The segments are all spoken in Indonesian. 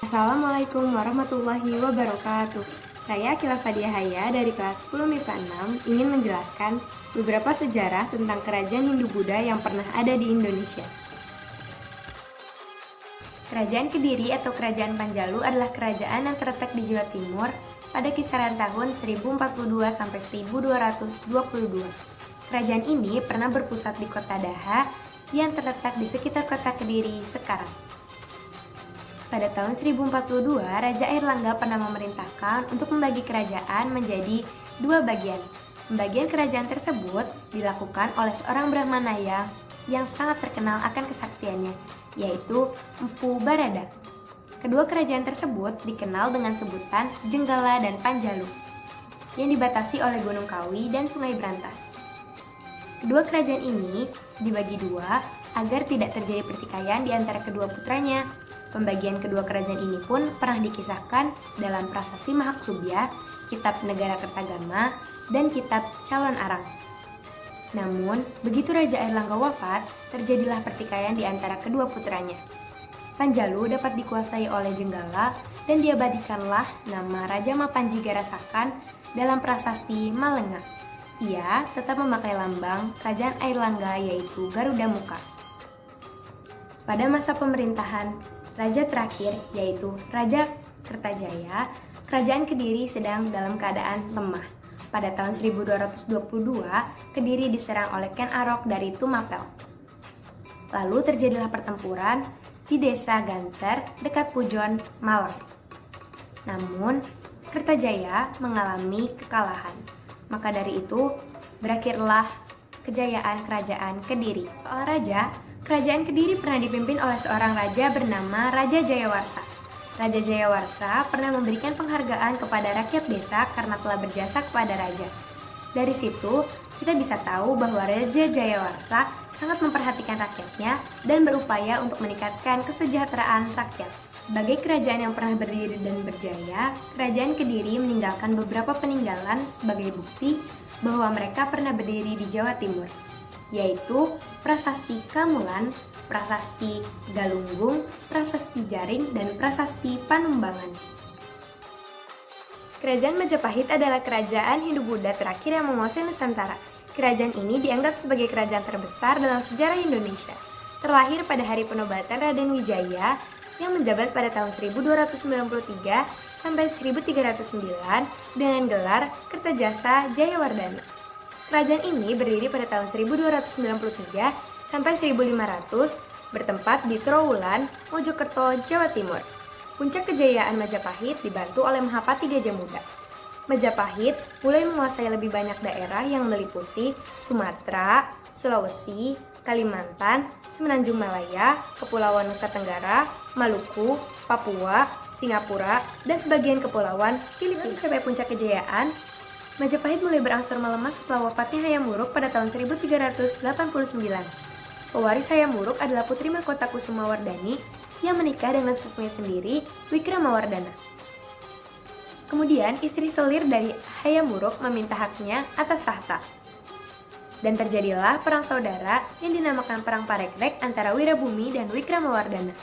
Assalamualaikum warahmatullahi wabarakatuh. Saya Akila Fadiahaya dari kelas 10 MIPA 6 ingin menjelaskan beberapa sejarah tentang kerajaan Hindu-Buddha yang pernah ada di Indonesia. Kerajaan Kediri atau Kerajaan Panjalu adalah kerajaan yang terletak di Jawa Timur pada kisaran tahun 1042 sampai 1222. Kerajaan ini pernah berpusat di kota Daha yang terletak di sekitar kota Kediri sekarang. Pada tahun 1042, Raja Airlangga pernah memerintahkan untuk membagi kerajaan menjadi dua bagian. Pembagian kerajaan tersebut dilakukan oleh seorang Brahmanaya yang sangat terkenal akan kesaktiannya, yaitu Empu Barada. Kedua kerajaan tersebut dikenal dengan sebutan Jenggala dan Panjalu, yang dibatasi oleh Gunung Kawi dan Sungai Brantas. Kedua kerajaan ini dibagi dua agar tidak terjadi pertikaian di antara kedua putranya. Pembagian kedua kerajaan ini pun pernah dikisahkan dalam Prasasti Mahaksubya, Kitab Negara Kertagama, dan Kitab Calon Arang. Namun, begitu Raja Airlangga wafat, terjadilah pertikaian di antara kedua putranya. Panjalu dapat dikuasai oleh Jenggala dan diabadikanlah nama Raja Mapanjigarasakan dalam Prasasti Malenga. Ia tetap memakai lambang Kerajaan Airlangga yaitu Garuda Muka. Pada masa pemerintahan Raja terakhir yaitu Raja Kertajaya, Kerajaan Kediri sedang dalam keadaan lemah. Pada tahun 1222, Kediri diserang oleh Ken Arok dari Tumapel. Lalu terjadilah pertempuran di desa Ganter dekat Pujon, Malang. Namun, Kertajaya mengalami kekalahan. Maka dari itu, berakhirlah kejayaan Kerajaan Kediri. Soal raja, Kerajaan Kediri pernah dipimpin oleh seorang raja bernama Raja Jayawarsa. Raja Jayawarsa pernah memberikan penghargaan kepada rakyat desa karena telah berjasa kepada raja. Dari situ, kita bisa tahu bahwa Raja Jayawarsa sangat memperhatikan rakyatnya dan berupaya untuk meningkatkan kesejahteraan rakyat. Sebagai kerajaan yang pernah berdiri dan berjaya, Kerajaan Kediri meninggalkan beberapa peninggalan sebagai bukti bahwa mereka pernah berdiri di Jawa Timur, yaitu Prasasti Kamulan, Prasasti Galunggung, Prasasti Jaring, dan Prasasti Panumbangan. Kerajaan Majapahit adalah kerajaan Hindu-Buddha terakhir yang menguasai Nusantara. Kerajaan ini dianggap sebagai kerajaan terbesar dalam sejarah Indonesia. Terlahir pada hari penobatan Raden Wijaya yang menjabat pada tahun 1293 sampai 1309 dengan gelar Kertajasa Jayawardana. Kerajaan ini berdiri pada tahun 1293 sampai 1500, bertempat di Trowulan, Mojokerto, Jawa Timur. Puncak kejayaan Majapahit dibantu oleh Mahapati Gajah Muda. Majapahit mulai menguasai lebih banyak daerah yang meliputi Sumatera, Sulawesi, Kalimantan, Semenanjung Malaya, Kepulauan Nusa Tenggara, Maluku, Papua, Singapura, dan sebagian kepulauan Filipina. Sampai puncak kejayaan, Majapahit mulai berangsur melemah setelah wafatnya Hayam Wuruk pada tahun 1389. Pewaris Hayam Wuruk adalah putri mahkota Kusumawardhani yang menikah dengan sepupunya sendiri, Wikramawardhana. Kemudian, istri selir dari Hayam Wuruk meminta haknya atas tahta. Dan terjadilah perang saudara yang dinamakan Perang Parekrek antara Wirabumi dan Wikramawardhana.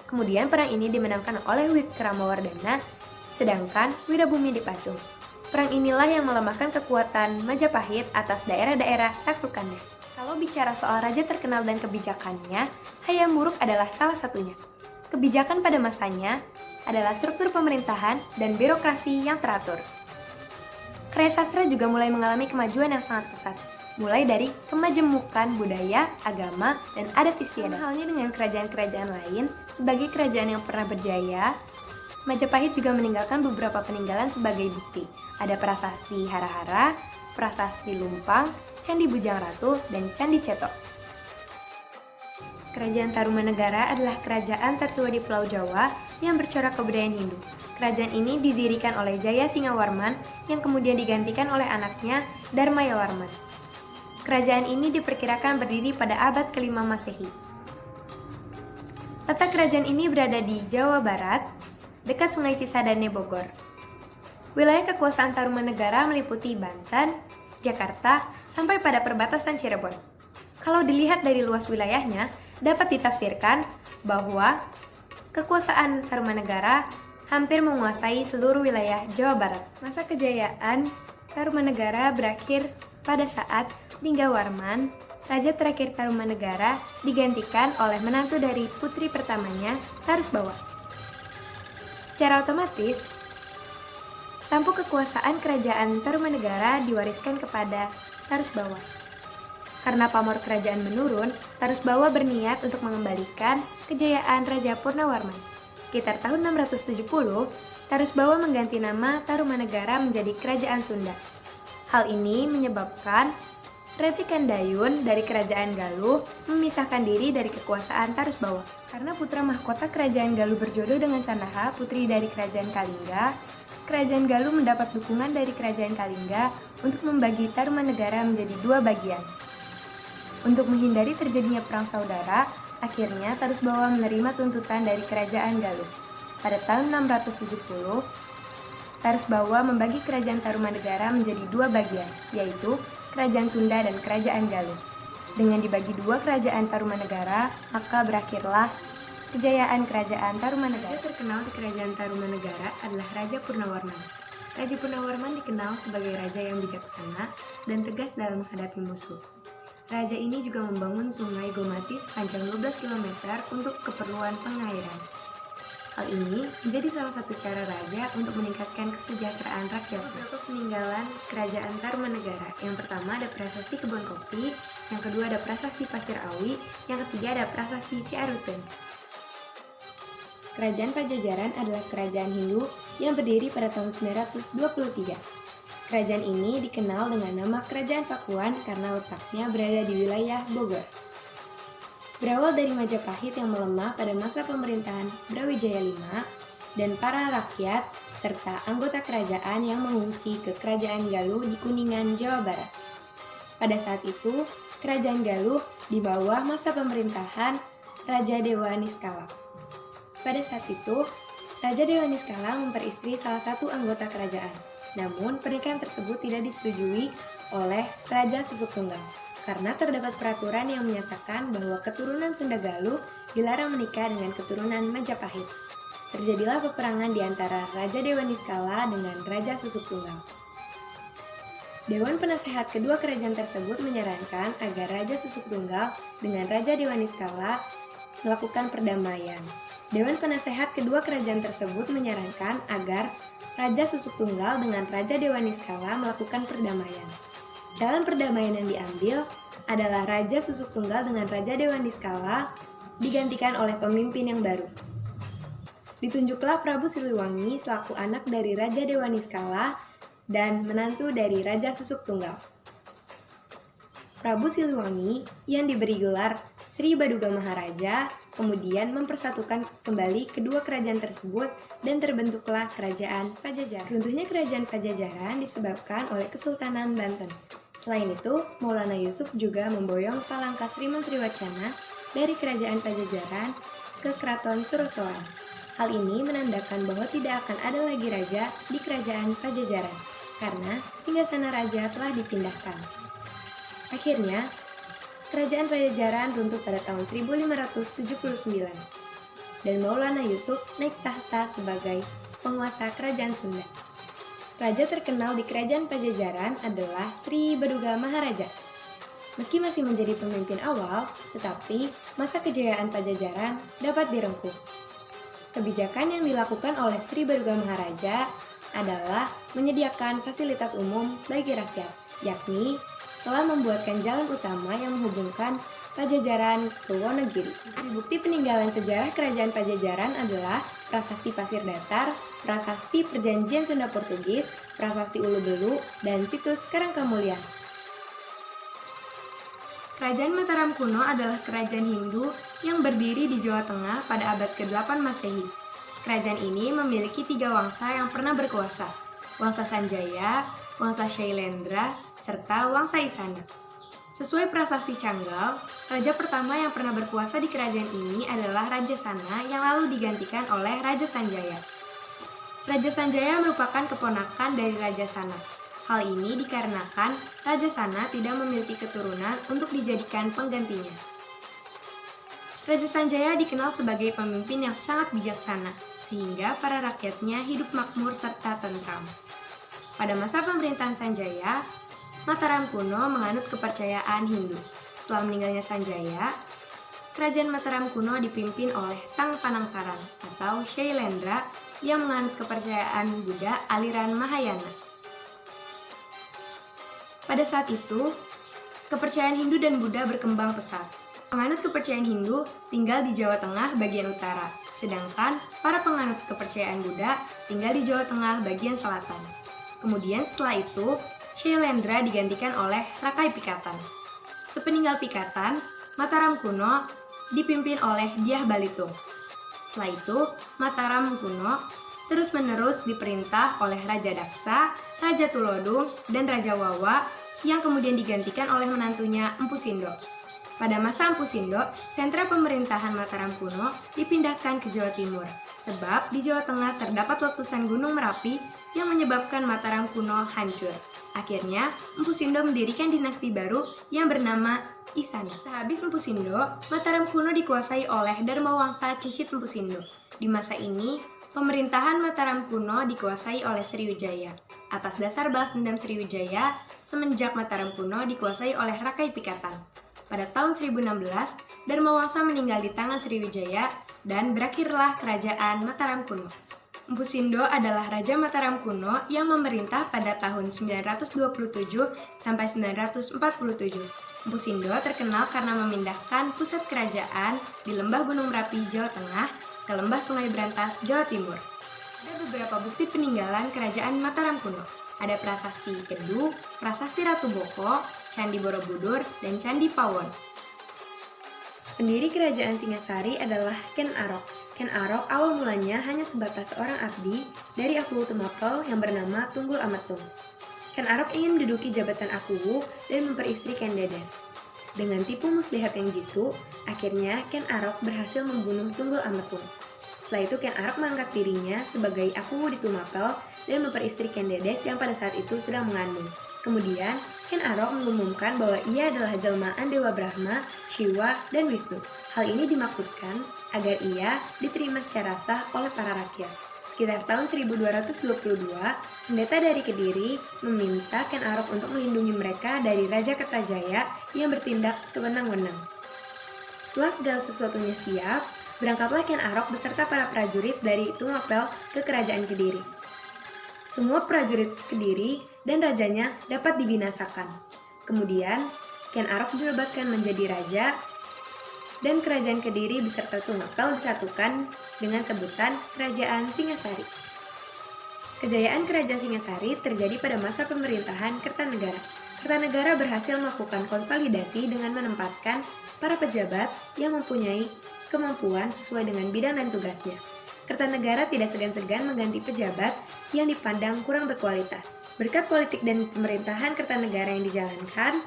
Kemudian perang ini dimenangkan oleh Wikramawardhana, sedangkan Wirabumi dipacung. Perang inilah yang melemahkan kekuatan Majapahit atas daerah-daerah taklukannya. Kalau bicara soal raja terkenal dan kebijakannya, Hayam Wuruk adalah salah satunya. Kebijakan pada masanya adalah struktur pemerintahan dan birokrasi yang teratur. Karya sastra juga mulai mengalami kemajuan yang sangat pesat, mulai dari kemajemukan budaya, agama, dan adat istiadat. Halnya dengan kerajaan-kerajaan lain, sebagai kerajaan yang pernah berjaya, Majapahit juga meninggalkan beberapa peninggalan sebagai bukti. Ada Prasasti Hara-Hara, Prasasti Lumpang, Candi Bujang Ratu, dan Candi Cetok. Kerajaan Tarumanegara adalah kerajaan tertua di Pulau Jawa yang bercorak kebudayaan Hindu. Kerajaan ini didirikan oleh Jaya Singawarman yang kemudian digantikan oleh anaknya Dharmayawarman. Kerajaan ini diperkirakan berdiri pada abad ke-5 Masehi. Letak kerajaan ini berada di Jawa Barat, dekat Sungai Cisadane, Bogor. Wilayah kekuasaan Tarumanegara meliputi Banten, Jakarta, sampai pada perbatasan Cirebon. Kalau dilihat dari luas wilayahnya, dapat ditafsirkan bahwa Kekuasaan Tarumanegara hampir menguasai seluruh wilayah Jawa Barat. Masa kejayaan Tarumanegara berakhir pada saat Linggawarman, raja terakhir Tarumanegara, digantikan oleh menantu dari putri pertamanya, Tarusbawa. Secara otomatis, tampuk kekuasaan kerajaan Tarumanegara diwariskan kepada Tarusbawa. Karena pamor kerajaan menurun, Tarusbawa berniat untuk mengembalikan kejayaan Raja Purnawarman. Sekitar tahun 670, Tarusbawa mengganti nama Tarumanegara menjadi Kerajaan Sunda. Hal ini menyebabkan Reti Kandayun dari Kerajaan Galuh memisahkan diri dari kekuasaan Tarusbawa. Karena putra mahkota Kerajaan Galuh berjodoh dengan Sandaha, putri dari Kerajaan Kalingga, Kerajaan Galuh mendapat dukungan dari Kerajaan Kalingga untuk membagi Tarumanegara menjadi dua bagian. Untuk menghindari terjadinya perang saudara, akhirnya Tarusbawa menerima tuntutan dari Kerajaan Galuh. Pada tahun 670, Tarusbawa membagi Kerajaan Tarumanegara menjadi dua bagian, yaitu Kerajaan Sunda dan Kerajaan Galuh. Dengan dibagi dua Kerajaan Tarumanegara, maka berakhirlah kejayaan Kerajaan Tarumanegara. Raja terkenal di Kerajaan Tarumanegara adalah Raja Purnawarman. Raja Purnawarman dikenal sebagai raja yang bijaksana dan tegas dalam menghadapi musuh. Raja ini juga membangun sungai Gomati sepanjang 12 km untuk keperluan pengairan. Hal ini menjadi salah satu cara raja untuk meningkatkan kesejahteraan rakyat. Beberapa peninggalan kerajaan Tarumanegara. Yang pertama ada prasasti Kebon Kopi, yang kedua ada prasasti Pasir Awi, yang ketiga ada prasasti Ciaruten. Kerajaan Pajajaran adalah kerajaan Hindu yang berdiri pada tahun 923. Kerajaan ini dikenal dengan nama Kerajaan Pakuan karena letaknya berada di wilayah Bogor. Berawal dari Majapahit yang melemah pada masa pemerintahan Brawijaya V dan para rakyat serta anggota kerajaan yang mengungsi ke Kerajaan Galuh di Kuningan, Jawa Barat. Pada saat itu, Kerajaan Galuh di bawah masa pemerintahan Raja Dewa Niskala. Pada saat itu, Raja Dewa Niskala memperistri salah satu anggota kerajaan. Namun, pernikahan tersebut tidak disetujui oleh Raja Susuk Tunggal karena terdapat peraturan yang menyatakan bahwa keturunan Sunda Galuh dilarang menikah dengan keturunan Majapahit. Terjadilah peperangan di antara Raja Dewa Niskala dengan Raja Susuk Tunggal. Dewan Penasehat kedua kerajaan tersebut menyarankan agar Raja Susuk Tunggal dengan Raja Dewa Niskala melakukan perdamaian. Dewan Penasehat kedua kerajaan tersebut menyarankan agar Raja Susuk Tunggal dengan Raja Dewa Niskala melakukan perdamaian. Jalan perdamaian yang diambil adalah Raja Susuk Tunggal dengan Raja Dewa Niskala digantikan oleh pemimpin yang baru. Ditunjuklah Prabu Siliwangi selaku anak dari Raja Dewa Niskala dan menantu dari Raja Susuk Tunggal. Prabu Siliwangi yang diberi gelar Sri Baduga Maharaja kemudian mempersatukan kembali kedua kerajaan tersebut dan terbentuklah Kerajaan Pajajaran. Runtuhnya Kerajaan Pajajaran disebabkan oleh Kesultanan Banten. Selain itu, Maulana Yusuf juga memboyong Palangka Sriman Sriwacana dari Kerajaan Pajajaran ke Keraton Surosoan. Hal ini menandakan bahwa tidak akan ada lagi raja di Kerajaan Pajajaran karena singgasana raja telah dipindahkan. Akhirnya, Kerajaan Pajajaran runtuh pada tahun 1579 dan Maulana Yusuf naik tahta sebagai penguasa Kerajaan Sunda. Raja terkenal di Kerajaan Pajajaran adalah Sri Baduga Maharaja. Meski masih menjadi pemimpin awal, tetapi masa kejayaan Pajajaran dapat direngkuh. Kebijakan yang dilakukan oleh Sri Baduga Maharaja adalah menyediakan fasilitas umum bagi rakyat, yakni telah membuatkan jalan utama yang menghubungkan Pajajaran ke Wonogiri. Bukti peninggalan sejarah Kerajaan Pajajaran adalah Prasasti Pasir Datar, Prasasti Perjanjian Sunda Portugis, Prasasti Ulu Belu, dan situs Karangkamulia. Kerajaan Mataram kuno adalah kerajaan Hindu yang berdiri di Jawa Tengah pada abad ke-8 Masehi. Kerajaan ini memiliki 3 wangsa yang pernah berkuasa, Wangsa Sanjaya, Wangsa Shailendra, serta Wangsa Isana. Sesuai Prasasti Canggal, raja pertama yang pernah berkuasa di kerajaan ini adalah Raja Sana yang lalu digantikan oleh Raja Sanjaya. Raja Sanjaya merupakan keponakan dari Raja Sana. Hal ini dikarenakan Raja Sana tidak memiliki keturunan untuk dijadikan penggantinya. Raja Sanjaya dikenal sebagai pemimpin yang sangat bijaksana, sehingga para rakyatnya hidup makmur serta tentram. Pada masa pemerintahan Sanjaya, Mataram kuno menganut kepercayaan Hindu. Setelah meninggalnya Sanjaya, kerajaan Mataram kuno dipimpin oleh Sang Panangkaran atau Shailendra yang menganut kepercayaan Buddha aliran Mahayana. Pada saat itu, kepercayaan Hindu dan Buddha berkembang pesat. Penganut kepercayaan Hindu tinggal di Jawa Tengah bagian utara, sedangkan para penganut kepercayaan Buddha tinggal di Jawa Tengah bagian selatan. Kemudian setelah itu, Shailendra digantikan oleh Rakai Pikatan. Sepeninggal Pikatan, Mataram kuno dipimpin oleh Dyah Balitung. Setelah itu, Mataram kuno terus-menerus diperintah oleh Raja Daksa, Raja Tulodung, dan Raja Wawa yang kemudian digantikan oleh menantunya Empu Sindo. Pada masa Empu Sindo, sentra pemerintahan Mataram kuno dipindahkan ke Jawa Timur, sebab di Jawa Tengah terdapat letusan Gunung Merapi yang menyebabkan Mataram kuno hancur. Akhirnya, Empu Sindo mendirikan dinasti baru yang bernama Isana. Sehabis Empu Sindo, Mataram kuno dikuasai oleh Dharmawangsa Cicit Empu Sindo. Di masa ini, pemerintahan Mataram kuno dikuasai oleh Sriwijaya. Atas dasar balas dendam Sriwijaya, semenjak Mataram kuno dikuasai oleh Rakai Pikatan. Pada tahun 1016, Dharmawangsa meninggal di tangan Sriwijaya dan berakhirlah kerajaan Mataram kuno. Empu Sindo adalah Raja Mataram kuno yang memerintah pada tahun 927 sampai 947. Empu Sindo terkenal karena memindahkan pusat kerajaan di Lembah Gunung Merapi, Jawa Tengah ke Lembah Sungai Brantas, Jawa Timur. Ada beberapa bukti peninggalan kerajaan Mataram kuno. Ada Prasasti Kedu, Prasasti Ratu Boko, Candi Borobudur, dan Candi Pawon. Pendiri kerajaan Singasari adalah Ken Arok. Ken Arok awal mulanya hanya sebatas seorang abdi dari Aku Tumapel yang bernama Tunggul Ametung. Ken Arok ingin menduduki jabatan Akuwu dan memperistri Ken Dedes. Dengan tipu muslihat yang jitu, akhirnya Ken Arok berhasil membunuh Tunggul Ametung. Setelah itu Ken Arok mengangkat dirinya sebagai Akuwu di Tumapel dan memperistri Ken Dedes yang pada saat itu sedang mengandung. Kemudian, Ken Arok mengumumkan bahwa ia adalah jelmaan Dewa Brahma, Shiva, dan Wisnu. Hal ini dimaksudkan agar ia diterima secara sah oleh para rakyat. Sekitar tahun 1222, pendeta dari Kediri meminta Ken Arok untuk melindungi mereka dari Raja Kertajaya yang bertindak sewenang-wenang. Setelah segala sesuatunya siap, berangkatlah Ken Arok beserta para prajurit dari Tumapel ke kerajaan Kediri. Semua prajurit Kediri dan rajanya dapat dibinasakan. Kemudian, Ken Arok dinobatkan menjadi raja dan kerajaan Kediri beserta Tumapel disatukan dengan sebutan Kerajaan Singasari. Kejayaan Kerajaan Singasari terjadi pada masa pemerintahan Kertanegara. Kertanegara berhasil melakukan konsolidasi dengan menempatkan para pejabat yang mempunyai kemampuan sesuai dengan bidang dan tugasnya. Kertanegara tidak segan-segan mengganti pejabat yang dipandang kurang berkualitas. Berkat politik dan pemerintahan Kertanegara yang dijalankan,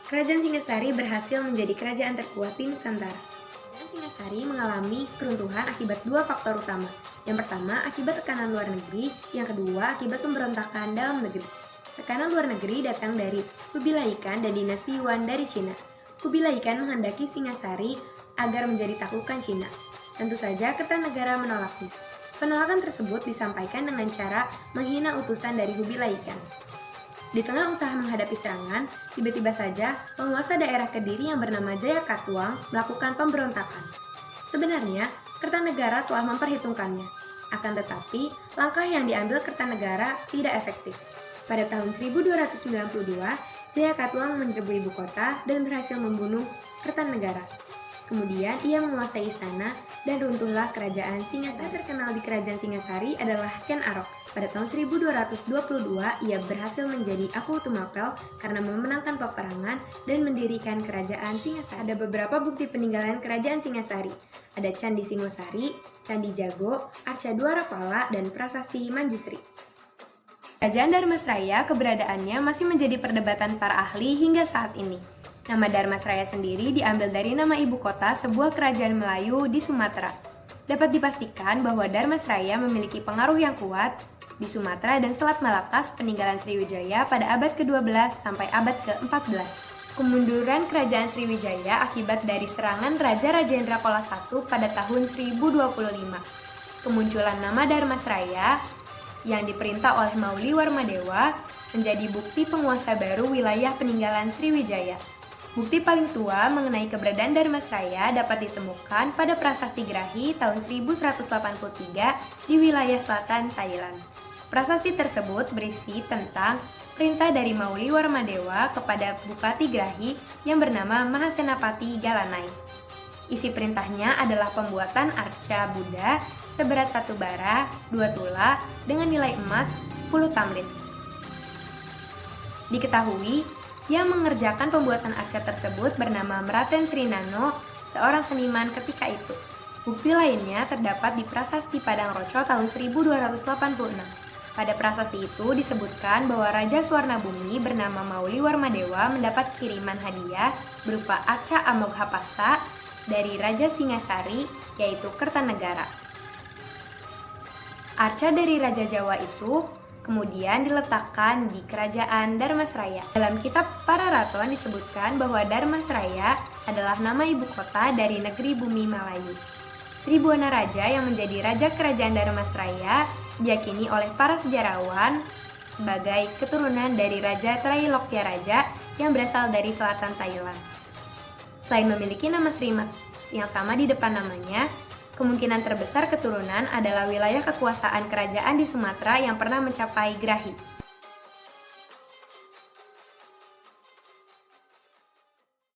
Kerajaan Singasari berhasil menjadi kerajaan terkuat di Nusantara. Kerajaan Singasari mengalami keruntuhan akibat dua faktor utama. Yang pertama, akibat tekanan luar negeri, yang kedua, akibat pemberontakan dalam negeri. Tekanan luar negeri datang dari Kubilai Khan dan dinasti Yuan dari Cina. Kubilai Khan menghendaki Singasari agar menjadi taklukan Cina. Tentu saja Kertanegara menolaknya. Penolakan tersebut disampaikan dengan cara menghina utusan dari Kubilai Khan. Di tengah usaha menghadapi serangan, tiba-tiba saja penguasa daerah Kediri yang bernama Jaya Katuang melakukan pemberontakan. Sebenarnya, Kertanegara telah memperhitungkannya. Akan tetapi, langkah yang diambil Kertanegara tidak efektif. Pada tahun 1292, Jaya Katuang menyerbu ibu kota dan berhasil membunuh Kertanegara. Kemudian ia menguasai istana dan runtuhlah kerajaan Singasari. Yang terkenal di kerajaan Singasari adalah Ken Arok. Pada tahun 1222 ia berhasil menjadi Aku Tumapel karena memenangkan peperangan dan mendirikan kerajaan Singasari. Ada beberapa bukti peninggalan kerajaan Singasari. Ada Candi Singosari, Candi Jago, Arca Dwarapala, dan Prasasti Manjusri. Kerajaan Dharmasraya keberadaannya masih menjadi perdebatan para ahli hingga saat ini. Nama Dharmasraya sendiri diambil dari nama ibu kota sebuah kerajaan Melayu di Sumatera. Dapat dipastikan bahwa Dharmasraya memiliki pengaruh yang kuat di Sumatera dan Selat Malaka peninggalan Sriwijaya pada abad ke-12 sampai abad ke-14. Kemunduran Kerajaan Sriwijaya akibat dari serangan Raja Rajendra Chola I pada tahun 1025. Kemunculan nama Dharmasraya yang diperintah oleh Mauli Warmadewa menjadi bukti penguasa baru wilayah peninggalan Sriwijaya. Bukti paling tua mengenai keberadaan Dharmasraya dapat ditemukan pada Prasasti Grahi tahun 1183 di wilayah selatan Thailand. Prasasti tersebut berisi tentang perintah dari Mauli Warmadewa kepada Bupati Grahi yang bernama Mahasenapati Galanai. Isi perintahnya adalah pembuatan arca Buddha seberat 1 bara, 2 tula, dengan nilai emas 10 tamlin. Diketahui, yang mengerjakan pembuatan arca tersebut bernama Meraten Srinano, seorang seniman ketika itu. Bukti lainnya terdapat di Prasasti Padang Roco tahun 1286. Pada prasasti itu disebutkan bahwa Raja Swarnabumi bernama Mauli Warmadewa mendapat kiriman hadiah berupa arca Amoghapasa dari Raja Singasari, yaitu Kertanegara. Arca dari Raja Jawa itu kemudian diletakkan di Kerajaan Dharmasraya. Dalam kitab Pararaton disebutkan bahwa Dharmasraya adalah nama ibu kota dari negeri Bumi Malayu. Tribhuwana Raja yang menjadi Raja Kerajaan Dharmasraya diyakini oleh para sejarawan sebagai keturunan dari Raja Trailokya Raja yang berasal dari selatan Thailand. Selain memiliki nama Srimat yang sama di depan namanya, kemungkinan terbesar keturunan adalah wilayah kekuasaan kerajaan di Sumatera yang pernah mencapai Grahi.